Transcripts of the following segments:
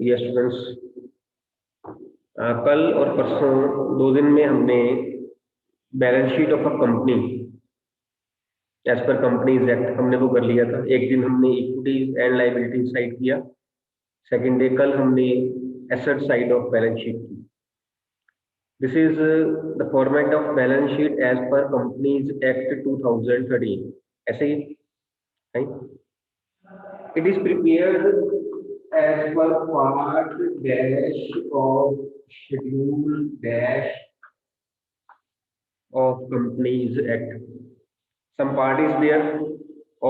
Yes students, कल और परसों 2 दिन में हमने balance sheet of a company as per companies act हमने वो कर लिया था। एक दिन हमने इक्विटीज एंड लायबिलिटीज साइड किया, सेकेंड डे कल हमने asset side of balance sheet की। This is the format of balance sheet as per companies act 2013। ऐसे ही it is prepared as per part dash of schedule dash of Companies Act. Some part is there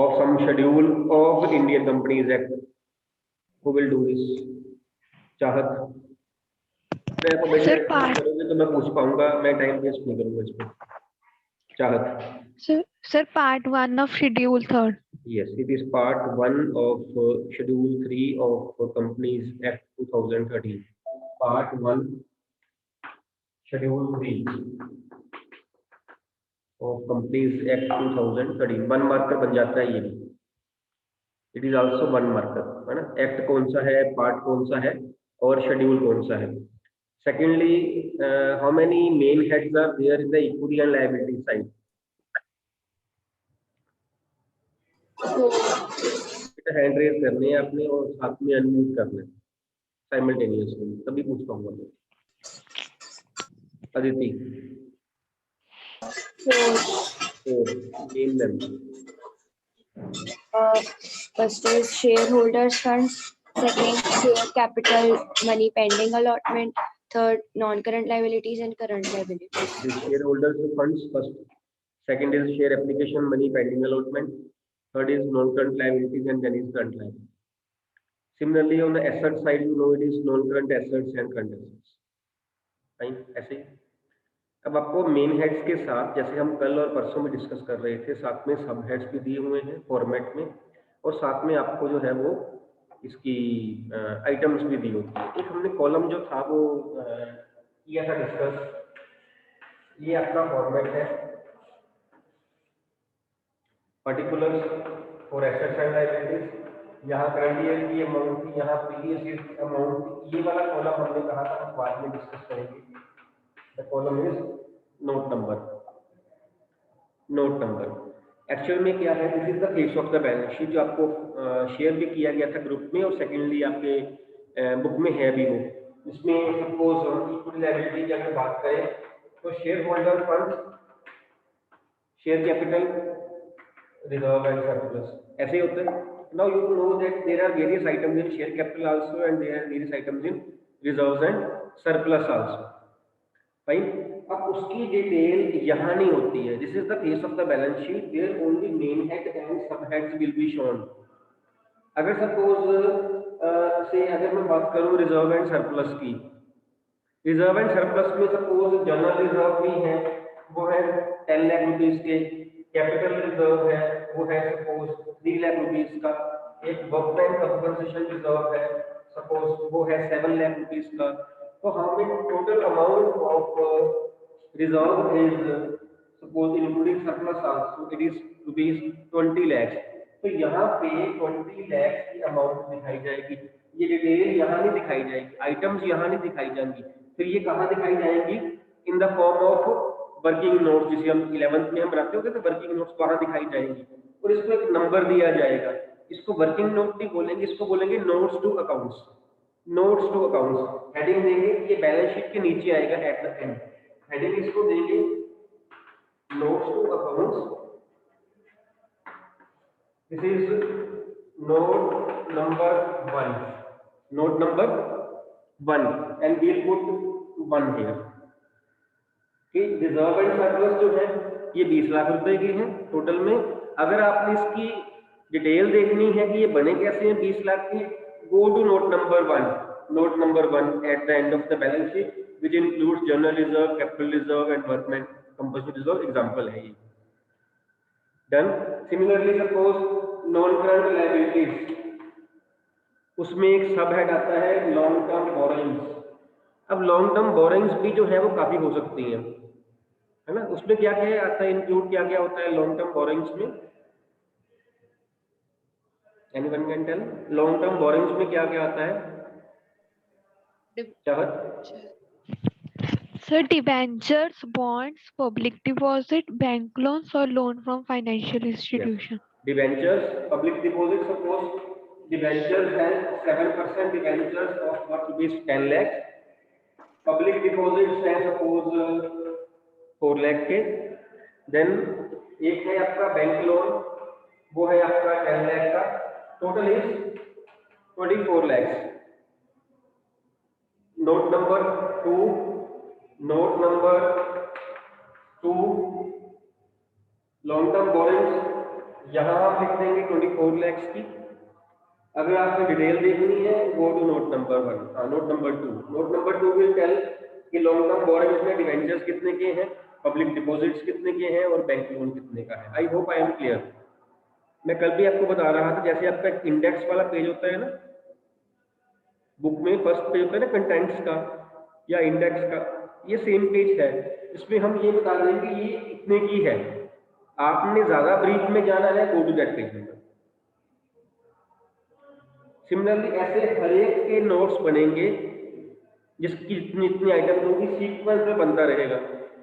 of some schedule of Indian Companies Act. Who will do this? चाहत sir part करोगे तो मैं पूछ पाऊंगा, मैं time waste नहीं करूंगा इस पर। चाहत sir part 1 of schedule 3। Yes, it is part 1 of Schedule 3 of Companies Act 2013. Part 1, Schedule 3 of Companies Act 2013। 1 marker बन जाता है ये भी। इट इज आल्सो 1 मार्कर, है ना। एक्ट कौन सा है, पार्ट कौन सा है और शेड्यूल कौन सा है। Secondly, how many main heads are there in the equity and liability side? Hand raise करने हैं आपने और साथ में अनम्यूट करना है साइमल्टेनियसली, तभी पूछ पाऊंगा मैं। Aditi, name them. First is shareholders funds, second share capital, money pending allotment, third non-current liabilities and current liabilities. The shareholders funds first, second is share application, money pending allotment, third is non-current liabilities and then is current liabilities. Similarly, on the asset side, you know it is non-current assets and current assets. Fine, ऐसे। अब आपको main heads के साथ, जैसे हम कल और परसों में डिस्कस कर रहे थे, साथ में सब हेड्स भी दिए हुए हैं फॉर्मेट में, और साथ में आपको जो है वो इसकी आइटम्स भी दी होती है। एक हमने कॉलम जो था वो किया था डिस्कस। ये आपका फॉर्मेट है, particulars for assets and liabilities. यहाँ करंट ईयर की अमाउंट थी, यहाँ प्रीवियस ईयर की अमाउंट थी। ये वाला कॉलम हमने कहा था हम बाद में डिस्कस करेंगे। The column is note number. Note number actual में क्या है, this is the face of the balance sheet जो आपको शेयर भी किया गया था ग्रुप में, और सेकेंडली आपके बुक में है भी वो। इसमें सपोज इक्विटी लायबिलिटी की अगर बात करें तो share holder fund, share capital, reserve and surplus, ऐसे होते हैं। Now you know that there are various items in share capital also and there are various items in reserves and surplus also. Fine, अब उसकी detail यहाँ नहीं होती है। This is the face of the balance sheet where only main head and sub heads will be shown. अगर suppose से अगर मैं बात करूँ रिजर्व एंड सरप्लस की, रिजर्व एंड सरप्लस में सपोज जनरल रिजर्व भी है, वो है 10 लाख रुपीज के। कैपिटल रिजर्व है, वो है सपोज 3 लाख रुपीज का। एक वर्कमैन कंपनसेशन रिजर्व है, सपोज वो है 7 लाख रुपीज का। तो हमें total amount of reserve is suppose including surplus also it is rupees 20 lakh. तो यहाँ पे 20 लाख की अमाउंट दिखाई जाएगी। ये डिटेल यहाँ नहीं दिखाई जाएगी, आइटम्स यहाँ नहीं दिखाई जाएंगी, फिर ये कहाँ दिखाई जाएंगी? In the form of working notes. जिसे हम 11th में हम बनाते होते तो वर्किंग नोट्स वहाँ दिखाई जाएंगी, और इसको एक नंबर दिया जाएगा। इसको वर्किंग नोट नहीं बोलेंगे, इसको बोलेंगे notes to accounts. Notes to accounts heading देंगे, ये बैलेंस शीट के नीचे आएगा एट द एंड। हेडिंग इसको देंगे notes to accounts. This is note number 1, note number 1 and we'll put 1 here कि रिजर्व एंड सरप्लस जो है ये 20 लाख रुपए की है टोटल में। अगर आपने इसकी डिटेल देखनी है कि ये बने कैसे हैं 20 लाख की, go to note number 1, note number 1 at the end of the balance sheet which includes general reserve, capital reserve and workman compulsory reserve। Example है ये। Done. Similarly suppose non current liabilities, उसमें एक सब हेड आता है long term borrowings. अब long term borrowings भी जो है वो काफी हो सकती हैं, है ना। उसमें क्या क्या आता है, इंक्लूड क्या क्या होता है लॉन्ग टर्म बोरोइंग्स में? Anyone can tell? Long term borrowings में क्या क्या आता है चाहत? Sir, debentures, bonds, public deposit, bank loans or loan from financial institution. Debentures, public deposit, suppose debentures has 7% debentures of what rupees 10 lakh. Public deposits है suppose 4 lakh के. Then एक है आपका बैंक लोन, वो है आपका 10 lakh का. Total is 24 lakhs. Note number 2, note number 2, long term borings यहाँ आप लिख देंगे 24 lakhs की. अगर आपको डिटेल देखनी है वो to note number 1, note number 2. Note number 2 will tell कि लॉन्ग टर्म बोरिंग्स में डिवेंचर्स कितने के हैं, पब्लिक डिपॉजिट्स कितने के हैं और बैंक लोन कितने का है. I hope I am clear. मैं कल भी आपको बता रहा था, जैसे आपका इंडेक्स वाला पेज होता है ना बुक में, फर्स्ट पेज होता है ना कंटेंट्स का या इंडेक्स का, ये सेम पेज है. इसमें हम ये बता देंगे ये इतने की है. आपने ज्यादा ब्रीफ में जाना है, go to that page number. Similarly ऐसे हर एक के नोट्स बनेंगे जिसकी जितनी इतनी आइटम होगी सीक्वेंस में बनता रहेगा.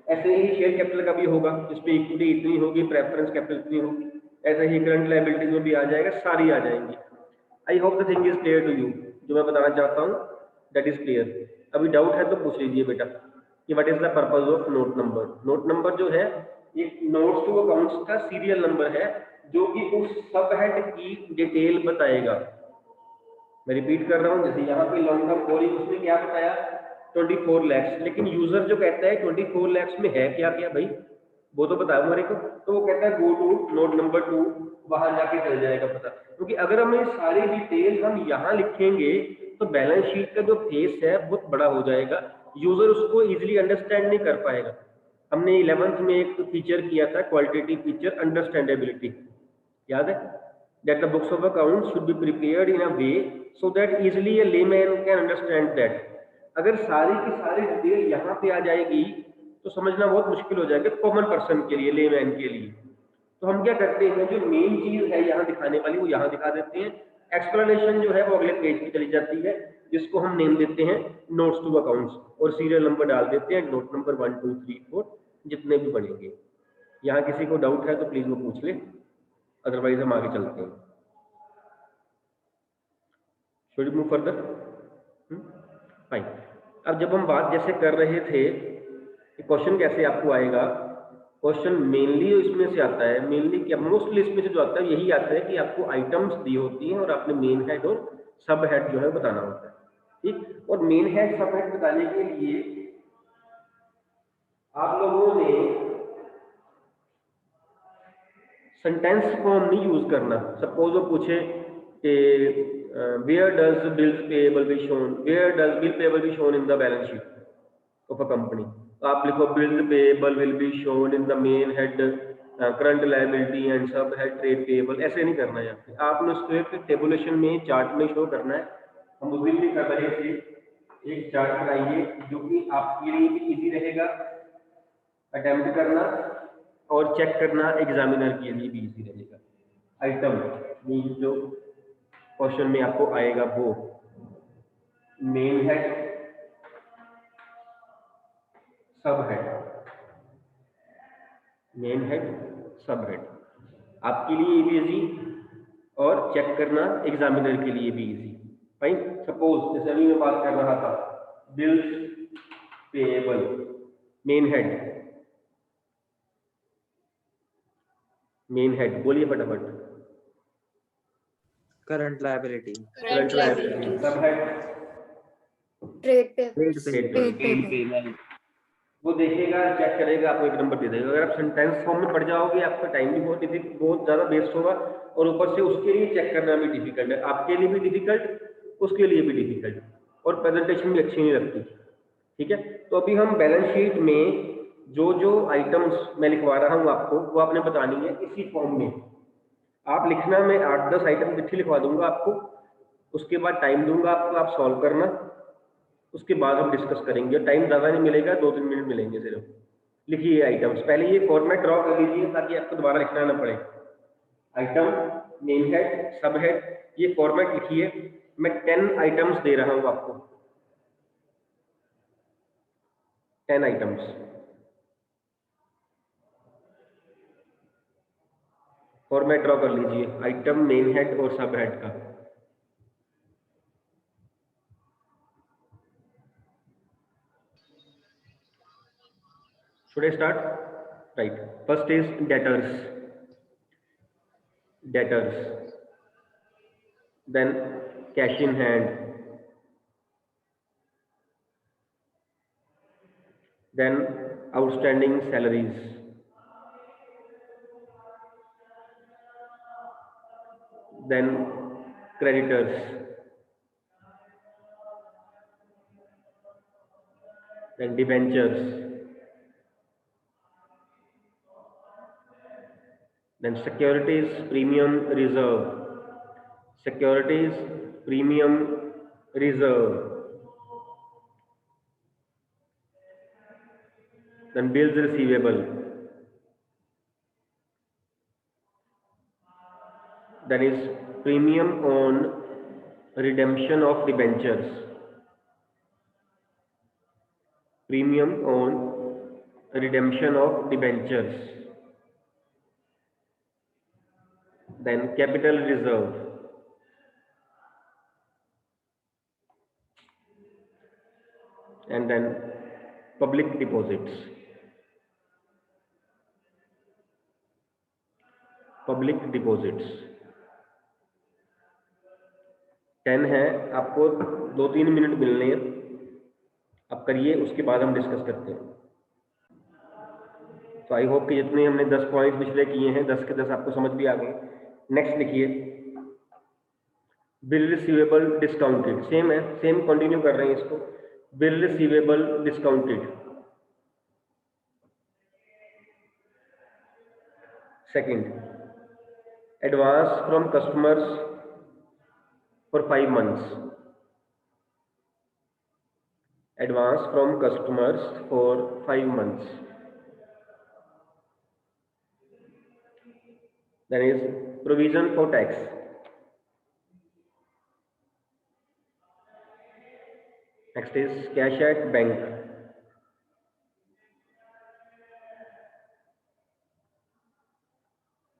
ऐसे ही शेयर कैपिटल का भी होगा, जिसमें इक्विटी इतनी होगी, प्रेफरेंस कैपिटल इतनी होगी. ऐसे ही करंट लायबिलिटीज में भी आ जाएगा, सारी आ जाएंगी. I hope the thing is clear to you. जो मैं बताना चाहता हूँ दैट इज क्लियर. अभी डाउट है तो पूछ लीजिए बेटा कि what is the purpose of note number. Note number जो है एक नोट्स टू अकाउंट्स का सीरियल नंबर है जो कि उस सब हेड की डिटेल बताएगा. मैं रिपीट कर रहा हूँ, जैसे यहाँ पे लॉन्ग टर्म बोरिंग उसने क्या बताया 24 lakhs, लेकिन यूजर जो कहता है 24 lakhs में है क्या क्या भाई वो तो बताओ मेरे को. तो वो कहता है गो टू नोट नंबर 2, वहां जाके चल जाएगा पता. क्योंकि अगर हमें सारी डिटेल हम यहाँ लिखेंगे तो बैलेंस शीट का जो फेस है बहुत बड़ा हो जाएगा, यूजर उसको इजिली अंडरस्टैंड नहीं कर पाएगा. हमने 11th में एक फीचर किया था क्वालिटेटिव फीचर अंडरस्टैंडेबिलिटी, याद है? that the books of accounts should be prepared in a way so that easily a layman can understand that. अगर सारी की सारी डिटेल यहाँ पे आ जाएगी तो समझना बहुत मुश्किल हो जाएगा कॉमन पर्सन के लिए, लेमैन के लिए. तो हम क्या करते हैं, जो मेन चीज है यहाँ दिखाने वाली वो यहाँ दिखा देते हैं. एक्सप्लेनेशन जो है वो अगले पेज पे चली जाती है, जिसको हम नेम देते हैं नोट्स टू अकाउंट्स, और सीरियल नंबर डाल देते हैं नोट नंबर 1 2 3 4 जितने भी बनेंगे. यहाँ किसी को डाउट है तो प्लीज वो पूछ ले, अदरवाइज हम आगे चलते हैं. Should we move further? Fine. अब जब हम बात जैसे कर रहे थे क्वेश्चन कैसे आपको आएगा, क्वेश्चन मेनली इसमें से आता है, मेनली क्या मोस्टली इसमें से जो आता है यही आता है कि आपको आइटम्स दी होती हैं और आपने मेन हेड और सब हेड जो है बताना होता है. ठीक, और मेन हेड सब हेड बताने के लिए आप लोगों ने सेंटेंस फॉर्म नहीं यूज करना. सपोज वो पूछे where does bills payable be shown, where does bill payable be shown in the balance sheet of a company. तो आप लिखो bills payable will be shown in the main head current liability and sub head trade payable. ऐसे नहीं करना है यहाँ पे, आपने उसको एक टेबुलेशन में चार्ट में शो करना है. हम उस दिन भी कर रहे थे, एक चार्ट बनाइए जो कि आपके लिए भी इजी रहेगा अटेम्प्ट करना और चेक करना, एग्जामिनर के लिए भी इजी रहेगा. आइटम जो क्वेश्चन में आपको आएगा वो मेन हेड, सब हेड, मेन हेड सब हेड आपके लिए भी इजी और चेक करना एग्जामिनर के लिए भी इजी. फाइन. सपोज जैसे अभी मैं बात कर रहा था bills payable, main head, main head बोलिए फटाफट. करंट लायबिलिटी, करंट लायबिलिटी, सब हेड ट्रेड पेबल. वो देखेगा, चेक करेगा, आपको एक नंबर दे देगा. अगर आप सेंटेंस फॉर्म में पढ़ जाओगे आपका टाइम भी बहुत ज़्यादा वेस्ट होगा और ऊपर से उसके लिए चेक करना भी डिफिकल्ट है, आपके लिए भी डिफिकल्ट, उसके लिए भी डिफिकल्ट, और प्रेजेंटेशन भी अच्छी नहीं लगती. ठीक है, तो अभी हम बैलेंस शीट में जो जो आइटम्स मैं लिखवा रहा हूँ आपको वो आपने बतानी है इसी फॉर्म में. आप लिखना, मैं 8-10 आइटम चिट्ठी लिखवा दूंगा आपको, उसके बाद टाइम दूंगा आपको, आप सॉल्व करना, उसके बाद हम डिस्कस करेंगे. टाइम ज़्यादा नहीं मिलेगा, 2-3 मिनट मिलेंगे सिर्फ. लिखिए आइटम्स, पहले ये फॉर्मेट ड्रॉ कर लीजिए ताकि आपको दोबारा लिखना ना पड़े. आइटम मेन हेड, सब हेड, ये फॉर्मेट लिखिए। मैं 10 आइटम्स दे रहा हूं आपको, 10 आइटम्स। फॉर्मेट ड्रॉ कर लीजिए आइटम, मेन हेड और सब हेड का। Should I start? Right. First is debtors. Debtors. Then cash in hand. Then outstanding salaries. Then creditors. Then debentures. Then securities premium reserve. Securities premium reserve. Then bills receivable. Then is premium on redemption of debentures. Premium on redemption of debentures. Then capital reserve. And then public deposits. Public deposits 10 है, आपको 2-3 minute मिलने हैं, आप करिए, उसके बाद हम discuss करते हैं। तो आई होप कि जितने हमने 10 पॉइंट पिछले किए हैं 10 के 10 आपको समझ भी आ गए। नेक्स्ट लिखिए बिल रिसीवेबल डिस्काउंटेड, सेम है, सेम कंटिन्यू कर रहे हैं इसको। Bill receivable discounted. Second, advance from customers for 5 months. Advance from customers for 5 months. Then is provision for tax. Next is cash at bank.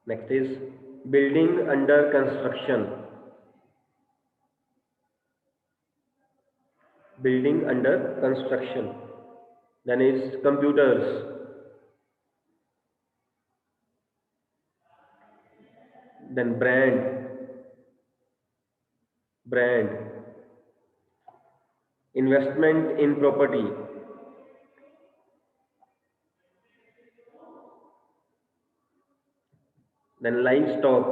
Next is building under construction. Building under construction. Then is computers. Then brand. Investment in property. Then livestock.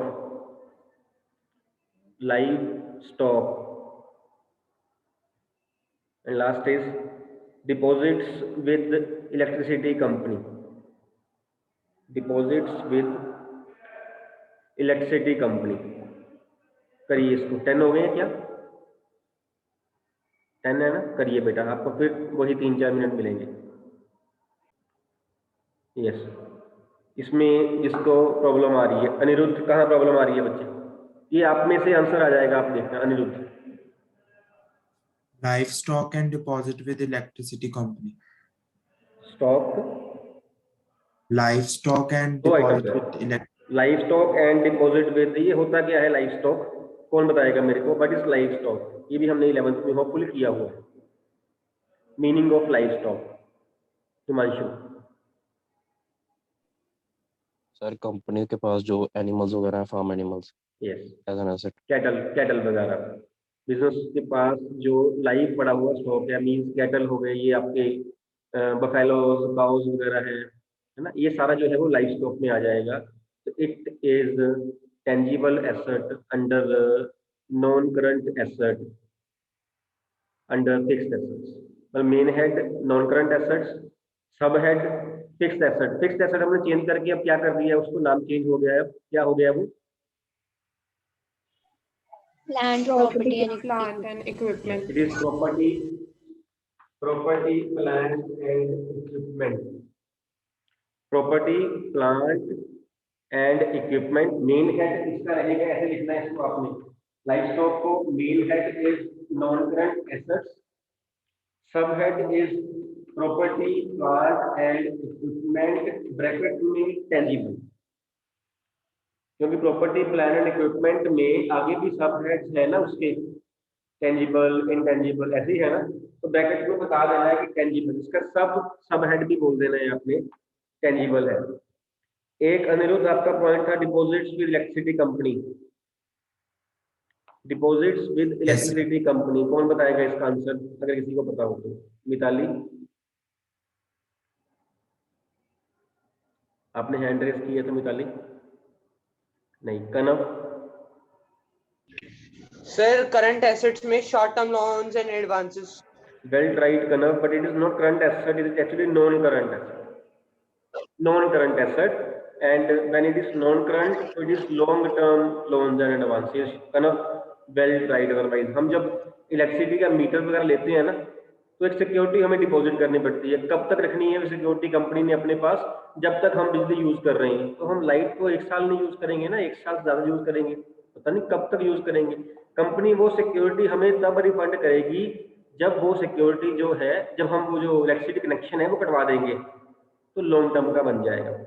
And last is deposits with electricity company. Deposits with electricity company. करिए इसको। 10 हो गए हैं क्या? 10 है ना? करिए बेटा, आपको फिर वही 3-4 मिनट मिलेंगे। यस, इसमें जिसको प्रॉब्लम आ रही है, अनिरुद्ध, कहाँ प्रॉब्लम आ रही है बच्चे? ये आप में से आंसर आ जाएगा, आप देखना। Aniruddh, Livestock and deposit with electricity company. Stock, Livestock and दो deposit आइटम with है, livestock and deposit with. ये होता क्या है लाइव स्टॉक? कौन बताएगा मेरे को? What is livestock? ये भी हमने 11th में होपफुली किया हुआ है। Meaning of livestock, Himanshu. Sir company के पास जो एनिमल्स वगैरह हैं, farm animals, yes, as an asset. Cattle वगैरह। बिजनेस के पास जो लाइव पड़ा हुआ स्टॉक है, मींस कैटल हो गए, ये आपके बफेलोज, काउज वगैरह है ना, ये सारा जो है वो लाइव स्टॉक में आ जाएगा। तो it is tangible asset under non current asset under fixed assets. मतलब main head non current assets, सब head fixed asset. Fixed asset हमने चेंज करके अब क्या कर दिया है, उसको नाम चेंज हो गया है। क्या हो गया वो? Land, property and plant and equipment. It is property, plant and equipment. Property, plant and equipment. Main head इसका रहेगा, ऐसे लिखना है इसको आपने, लाइफ स्टॉक को main head is non current assets, सब head is property plant and equipment bracket में टेंजिबल, क्योंकि प्रॉपर्टी प्लांट एंड इक्विपमेंट में आगे भी सब हेड्स है ना उसके, टेंजिबल इनटेंजिबल ऐसे ही है ना, तो ब्रैकेट में बता देना है कि टेंजिबल, इसका सब हेड भी बोल देना है आपने टेंजिबल है। एक अनिरुद्ध आपका पॉइंट था deposits with electricity company, deposits with electricity company, कौन बताएगा इसका आंसर अगर किसी को पता हो तो? मिताली, आपने हैंड रेस किया तो मिताली नहीं, कनव, सर करंट एसेट्स में short term loans and advances. Well tried Kanav, but it is not current asset, it is actually non current asset, non current asset, and when it is non current so it is long term loans and advances। Kanav well tried. Otherwise हम जब electricity का metre वगैरह लेते हैं ना तो एक security हमें डिपॉजिट करनी पड़ती है, कब तक रखनी है सिक्योरिटी कंपनी ने अपने पास? जब तक हम बिजली यूज कर रहे हैं। तो हम लाइट को 1 साल नहीं यूज करेंगे ना, 1 साल से ज्यादा यूज करेंगे, पता नहीं कब तक यूज करेंगे। कंपनी वो सिक्योरिटी हमें तब रिफंड करेगी जब वो सिक्योरिटी जो है, जब हम वो जो इलेक्ट्रिसिटी कनेक्शन है वो कटवा देंगे, तो लॉन्ग टर्म का बन जाएगा।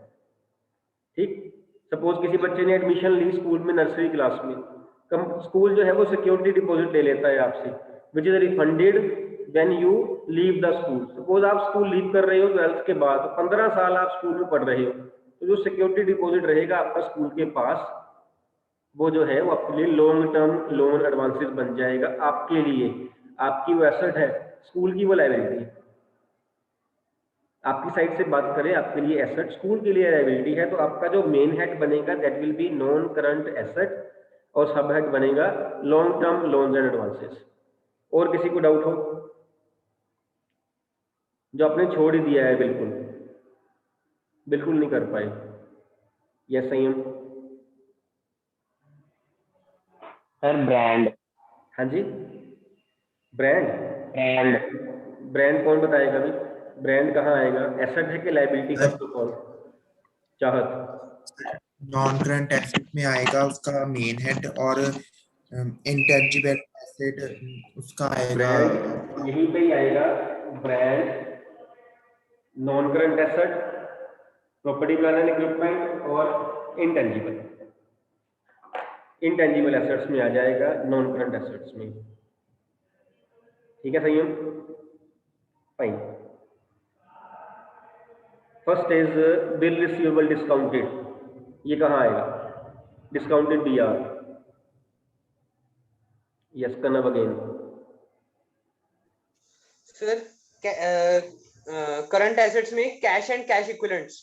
ठीक, सपोज किसी बच्चे ने एडमिशन ली स्कूल में नर्सरी क्लास में, स्कूल जो है वो सिक्योरिटी डिपॉजिट ले लेता है आपसे, which is refunded when you leave the school. Suppose आप स्कूल लीव कर रहे हो 12th के बाद, तो 15 साल आप स्कूल में पढ़ रहे हो, तो जो सिक्योरिटी डिपॉजिट रहेगा आपका स्कूल के पास, वो जो है वो आपके लिए लॉन्ग टर्म लोन एडवांसेस बन जाएगा आपके लिए। आपकी वो एसेट है, स्कूल की वो लायबिलिटी है। आपकी साइड से बात करें, आपके लिए एसेट, स्कूल के लिए लायबिलिटी है, तो आपका जो मेन हेड बनेगा that will be non current asset, और सब हेड बनेगा long term loans and advances. और किसी को डाउट हो? जो आपने छोड़ ही दिया है, बिल्कुल बिल्कुल नहीं कर पाए, यस संयम? Sir brand. हाँ जी, ब्रांड। ब्रांड ब्रांड कौन बताएगा अभी? ब्रांड कहाँ आएगा? एसेट है कि लायबिलिटी? फर्स्ट ऑफ ऑल चाहत, नॉन करंट एसेट में आएगा उसका मेन हेड, और इंटेंजिबल एसेट उसका आएगा, ब्रांड यहीं पे ही आएगा। Brand, non current asset, property plant and equipment, और इंटेंजिबल। इंटेंजिबल एसेट्स में आ जाएगा, नॉन करंट एसेट्स में। ठीक है Sanyam? Fine. First is bill receivable discounted, ये कहाँ आएगा? Discounted BR. यस कनव अगेन। सर करंट एसेट्स में कैश एंड कैश इक्विवेलेंट्स।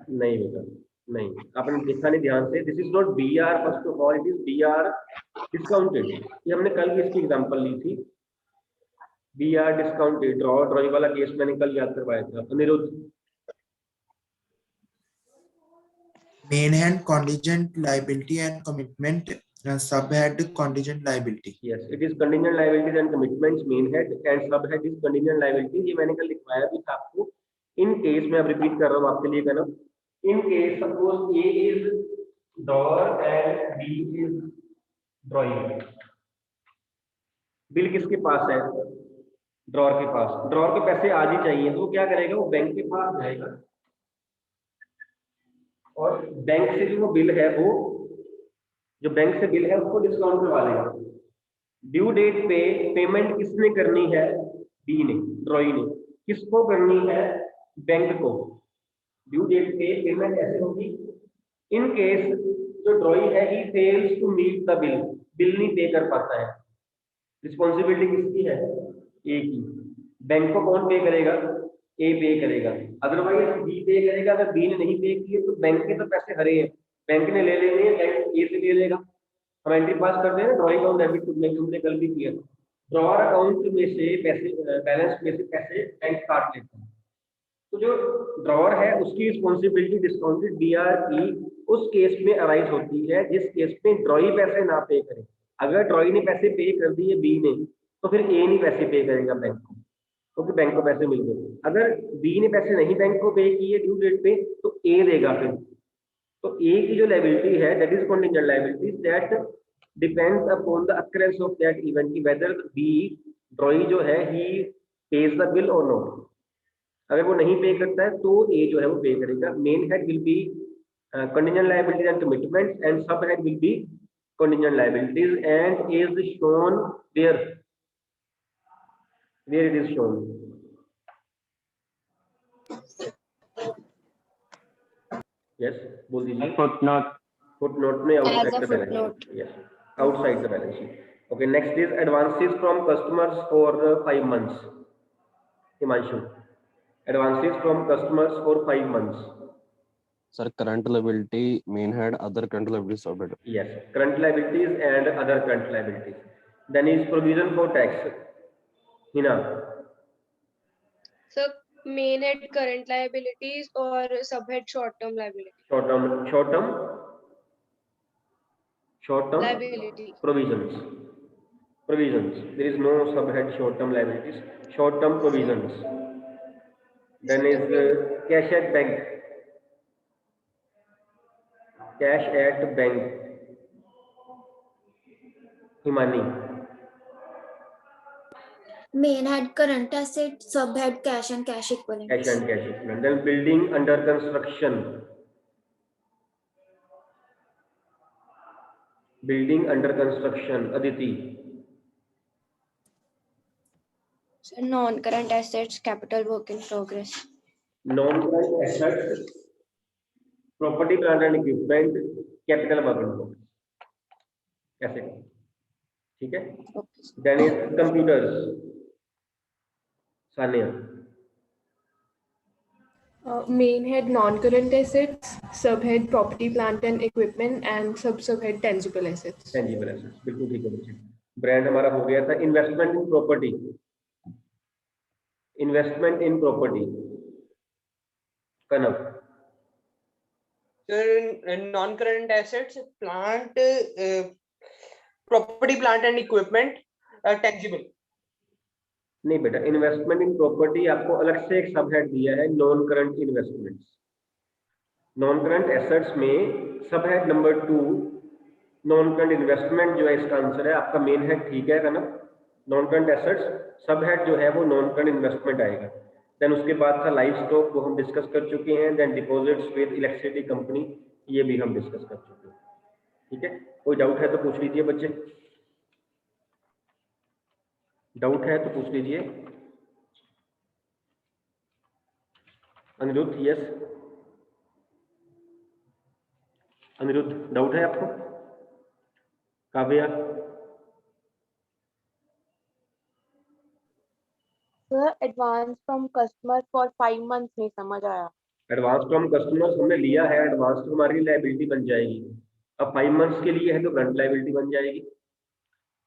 नहीं बेटा नहीं, आपने देखा नहीं ध्यान से, this is not B R, first of all it is B R discounted. ये हमने कल भी इसकी एग्जांपल ली थी, बी आर डिस्काउंटेड। ड्रॉई वाला केस मैंने कल याद करवाया था। Aniruddh, main head contingent liability and commitment, sub head contingent liability। yes it is contingent liabilities and commitments, main head and sub head is contingent liabilities। ये मैंने कल लिखवाया भी था आपको। इन केस में अब रिपीट कर रहा हूँ आपके लिए कहना, in case suppose A is drawer and B is drawee. Bill किसके पास है? ड्रॉअर के पास। ड्रॉअर के पैसे आज ही चाहिए, तो वो क्या करेगा? वो बैंक के पास जाएगा और बैंक से जो बिल है, वो जो बैंक से बिल है उसको डिस्काउंट करवा लेगा। ड्यू डेट पे पेमेंट किसने करनी है? बी ने, ड्रॉई ने। किसको करनी है? बैंक को। ड्यू डेट पे पेमेंट ऐसे होगी, इन केस जो ड्रॉई है he fails to meet the bill, bill नहीं पे कर पाता है, रिस्पॉन्सिबिलिटी किसकी है? ए की। बैंक को कौन पे करेगा? ए पे करेगा। अदरवाइज बी पे करेगा। अगर बी ने नहीं पे किए तो बैंक के तो पैसे हरे हैं, बैंक ने ले लेने हैं, बैंक ए से ले लेगा। हम एंट्री पास करते हैं ना drawee account debit to bank, हमने कल भी किया। ड्रॉअर अकाउंट में से पैसे, बैलेंस में से पैसे बैंक काट लेता है, तो जो ड्रॉअर है उसकी रिस्पॉन्सिबिलिटी डिस्काउंटेड बीआर की उस केस में अराइज होती है जिस केस में ड्रॉई पैसे ना पे करे। अगर ड्रॉई ने पैसे पे कर दिए बी ने, तो फिर ए नहीं पैसे पे करेगा बैंक को, क्योंकि बैंक को पैसे मिल गए। अगर बी ने पैसे नहीं बैंक को पे किए ड्यू डेट पे, तो ए देगा फिर। तो ए की जो लायबिलिटी है that is contingent liability that depends upon the occurrence of that event की वेदर बी ड्रॉई जो है ही पेज द बिल और नॉट। अगर वो नहीं पे करता है तो ए जो है वो पे करेगा। Main head will be contingent liabilities and commitments and subhead will be contingent liabilities and is shown there where it is shown. Yes, बोल दीजिए। footnote. Footnote में As outside a the balance footnote. sheet. Yes, outside the balance sheet. Okay, next is advances from customers for 5 months. Himanshu, advances from customers for 5 months. Sir current liability main head other current liability सब head. Yes, current liabilities and other current liabilities. Then is provision for tax. Hina, So main head current liabilities or subhead short term liability. short term Liability. provisions. There is no subhead short term liabilities. Short term provisions. Then is cash at bank. Cash at bank. Himani. Main head current asset, subhead cash and cash Cash equivalents. and cash equivalent. Then building under construction. Building under construction. Aditi. So non-current assets, capital work in progress. Non-current assets, property, plant and equipment, capital work in progress. Asset. ठीक है? Okay. Then is computers. Sania. Main head non-current assets, subhead property, plant and equipment, and subhead tangible assets. Tangible assets. बिल्कुल ठीक है बच्चे। Brand हमारा हो गया था investment in property. Investment in property. Kanak. Non-current assets, plant, property, plant and equipment, tangible. नहीं बेटा, इन्वेस्टमेंट इन प्रॉपर्टी आपको अलग से एक सबहेड दिया है non current investments. Non current assets में सबहेड नंबर 2 नॉन करंट इन्वेस्टमेंट जो है इसका आंसर है आपका। मेन हेड ठीक है ना, नॉन करंट एसेट्स, सबहेड जो है वो नॉन करंट इन्वेस्टमेंट आएगा। देन उसके बाद था लाइव स्टॉक, वो हम डिस्कस कर चुके हैं। Then deposits with electricity company, ये भी हम डिस्कस कर चुके हैं। ठीक है, कोई डाउट है तो पूछ लीजिए बच्चे, डाउट है तो पूछ लीजिए। अनिरुद्ध, यस अनिरुद्ध, डाउट है आपको? Kavya? Sir, advance from customer for 5 months नहीं समझ आया। एडवांस फ्रॉम कस्टमर्स हमने लिया है, एडवांस तो हमारी लायबिलिटी बन जाएगी। अब 5 मंथ्स के लिए है तो करंट लायबिलिटी बन जाएगी।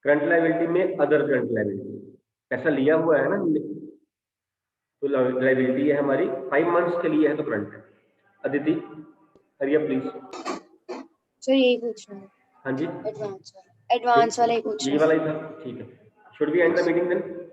करंट लायबिलिटी में अदर करंट लायबिलिटी, पैसा लिया हुआ है ना हमने, तो लायबिलिटी है हमारी 5 मंथ्स के लिए है तो करंट है। अदिति, हरिया प्लीज। सर यही पूछना है, हाँ जी, एडवांस वाला ही पूछना ये है। वाला ही था, ठीक है। Should we end the meeting then?